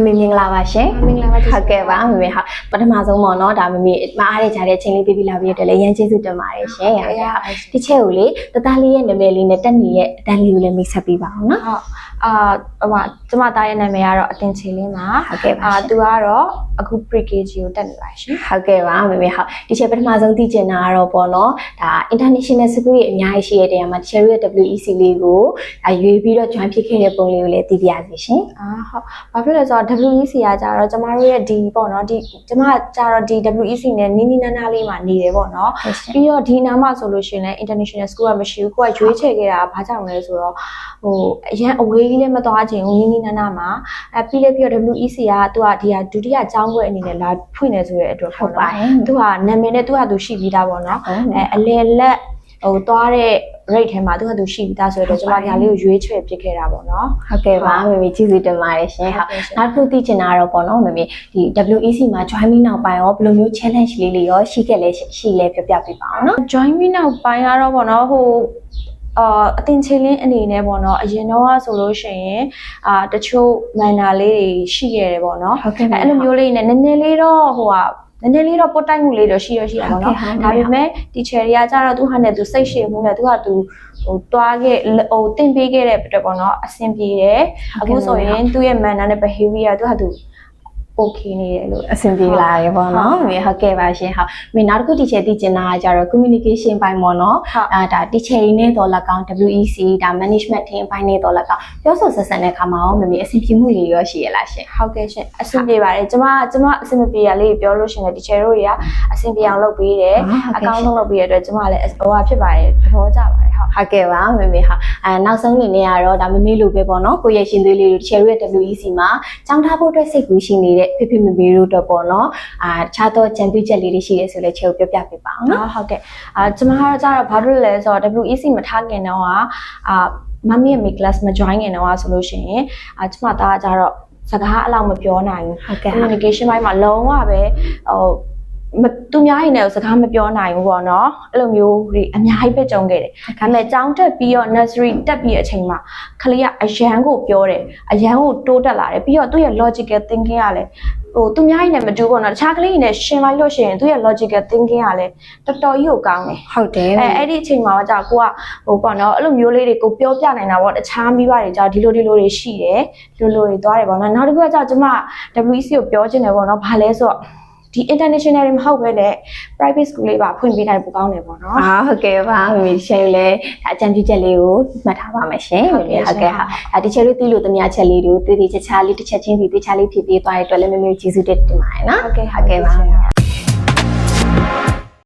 မင်္ဂလာပါရှင်ဟုတ်ကဲ့ပါမမေဟုတ်ပထမဆုံးပေါ့နော်ဒါမမေမအားရကြတဲ့အချိန်လေးပေးပြီးလာပြီးတော့လည်းရန်ကျေးဇူးတင်ပါတယ်ရှင်ဟုတ်ကဲ့ဒီချက်ကိုလေတသားလေးရဲ့နာမည်လေးနဲ့တက်နေရဲ့အတန်းလေးကိုလည်းမိတ်ဆက်ပေးပါအောင်နော်ဟုတ်ကျမသားရဲ့နာမည်ကတော့အတင်ချေလင်းပါဟုတ်ကဲ့ပါသူကတော့အခု pre-KG ကိုတက်နေပါရှင်ဟုတ်ကဲ့ပါမမေဟုတ်ဒီချက်ပထမဆုံးသိချင်တာကတော့ပေါ့နော်ဒါ international school ရဲ့အများကြီးရှိတဲ့နေရာမှာဒီချက်ရဲ့ WEC လေးကိုရွေးပြီးတော့ join ဖြစ်ခဲ့တဲ့ပုံလေးကိုလည်းသိပြရစီရှင်ဟုတ်ဘာဖြစ်လဲဆိုတော့ WEC ကကြတော့ကျမတို့ရဲ့ဒီပေါ့နော်ဒီကျမကြတော့ဒီ WEC နဲ့နီးနီးနားနားလေးမှာနေတယ်ပေါ့နော်ပြီးတော့ဒီနားမှာဆိုလို့ရှိရင်လည်း international school ကမရှိဘူးကိုကရွေးချယ်ခဲ့တာဘာကြောင့်လဲဆိုတော့အရန်အဝေးကြီးလည်းမသွားချင်ဘူးနီးနီးနားနားမှာပြီးလည်းပြီးတော့ WEC ကသူကဒီဟာဒုတိယကျောင်းခွဲအနေနဲ့လာဖွင့်နေဆိုတဲ့အတွက်ဟုတ်ပါသူကနာမည်နဲ့သူကသူရှိပြီးသားပေါ့နော်အလယ်လက်သွားတဲ့ rate ထဲမှာသူကသူရှိပြီးသားဆိုတော့ကျမဒီဟာလေးကိုရွေးချယ်ဖြစ်ခဲ့တာပေါ့နော်ဟုတ်ကဲ့ပါမမေကျေးဇူးတင်ပါတယ်ရှင်ဟုတ်နောက်တစ်ခုသိချင်တာတော့ပေါ့နော်မမေဒီ WEC မှာ join ပြီးနောက်ပိုင်းရောဘယ်လိုမျိုး challenge လေးတွေရောရှိခဲ့လဲပြောပြပေးပါအောင်နော် join ပြီးနောက်ပိုင်းကတော့ပေါ့နော်အတင်ချေလင်းအနေနဲ့ပေါ့နော်အရင်တော့ဆိုလို့ရှိရင်တချို့မန်နာလေးတွေရှိခဲ့တယ်ပေါ့နော်အဲ့လိုမျိုးလေးနဲ့နည်းနည်းလေးတော့နည်းနည်းလေးတော့ပုတ်တိုက်မှုလေးတော့ရှိရပါတော့ဒါပေမဲ့ဒီ cherry ကကြတော့သူဟာနဲ့သူစိတ်ရှည်မှုနဲ့သူကသူတွားခဲ့တင်ပေးခဲ့တဲ့အတွက်ပေါ့နော်အဆင်ပြေတယ်အခုဆိုရင်သူ့ရဲ့ manner နဲ့ behavior သူဟာသူokay နေတယ်လို့အဆင်ပြေလာရေပေါ့နော်မင်းဟုတ်ကဲ့ပါရှင်ဟုတ်မင်းနောက်တစ်ခု teacher သိချင်တာကကြတော့ communication ပိုင်းပေါ့နော်ဒါ teacher ရင်းနဲ့တော့လက်ကောင်း WEC ဒါ management team ပိုင်းနဲ့တော့လက်ကောင်းပြောဆိုဆက်ဆံတဲ့အခါမှာရောမမေအဆင်ပြေမှုတွေရောရှိရလားရှင်ဟုတ်ကဲ့ရှင်အဆင်ပြေပါတယ်ကျမအဆင်မပြေရလေးပြောလို့ရှင်လေ teacher တို့တွေကအဆင်ပြေအောင်လုပ်ပေးတယ်အကောင်းဆုံးလုပ်ပေးရတဲ့အတွက်ကျမလည်းဖြစ်ပါတယ်သဘောကျပါတယ်ဟုတ်ကဲ့ပါမမေဟုတ်နောက်ဆုံးအနေနဲ့ကတော့ဒါမမေလိုပဲပေါ့နော်ကိုရဲ့ရှင်သွေးလေးတို့ cherry ရဲ့ WEC မှာကျောင်းထားဖို့အတွက်စိတ်ကူးရှိနေတဲ့ဖေမမေတို့တော့ပေါ့နော်တခြားသောကြံပြည့်ချက်လေးတွေရှိရဲဆိုလဲချေကိုပြောပြပေးပါအောင်နော်ဟုတ်ကဲ့ကျမကတော့ကြတော့ဘာလို့လဲဆိုတော့ WEC မထားခင်တော့မမီရဲ့ class မ join ခင်တော့ဆိုလို့ရှိရင်ကျမသားကကြတော့စကားအလောက်မပြောနိုင်ဘူး communication ဘိုင်းမှာလုံးဝပဲသူများရင်လည်းစကားမပြောနိုင်ဘူးပေါ့နော်အဲ့လိုမျိုးတွေအများကြီးပဲကြုံခဲ့တယ်ဒါပေမဲ့ကျောင်းတက်ပြီးတော့ nursery တက်ပြီးအချိန်မှာခလေးကအရန်ကိုပြောတယ်အရန်ကိုတိုးတက်လာတယ်ပြီးတော့သူ့ရဲ့ logical thinking ကလည်းသူများရင်လည်းမတူဘူးပေါ့နော်တခြားကလေးတွေနဲ့ရှင်းလိုက်လို့ရှိရင်သူ့ရဲ့ logical thinking ကလည်းတော်တော်ကြီးကိုကောင်းတယ်ဟုတ်တယ်အဲ့ဒီအချိန်မှာကြာကိုကပေါ့နော်အဲ့လိုမျိုးလေးတွေကိုပြောပြနိုင်တာပေါ့တခြားမိဘတွေကြာဒီလိုတွေရှိတယ်လိုတွေသွားတယ်ပေါ့နော်နောက်တစ်ခုကကြာကျမ WEC ကိုပြောချင်တယ်ပေါ့နော်ဘာလဲဆိုတော့ဒီ international တွေမဟုတ်ပဲနဲ့ private school လေးပါဖွင့်ပေးနိုင်ပိုကောင်းတယ်ပေါ့နော်ဟုတ်ကဲ့ပါမမေရှင်လည်းဒါအကြံပြုချက်လေးကိုမှတ်ထားပါမယ်ရှင်မမေဟုတ်ကဲ့ဟာဒီချက်လေးသိလို့တမယာချက်လေးတို့တည်တည်ချာချာလေးတစ်ချက်ချင်းစီတခြားလေးဖြစ်ပြီးသွားတဲ့အတွက်လည်းမမေကျေးဇူးတင်ပါတယ်နော်ဟုတ်ကဲ့ပါ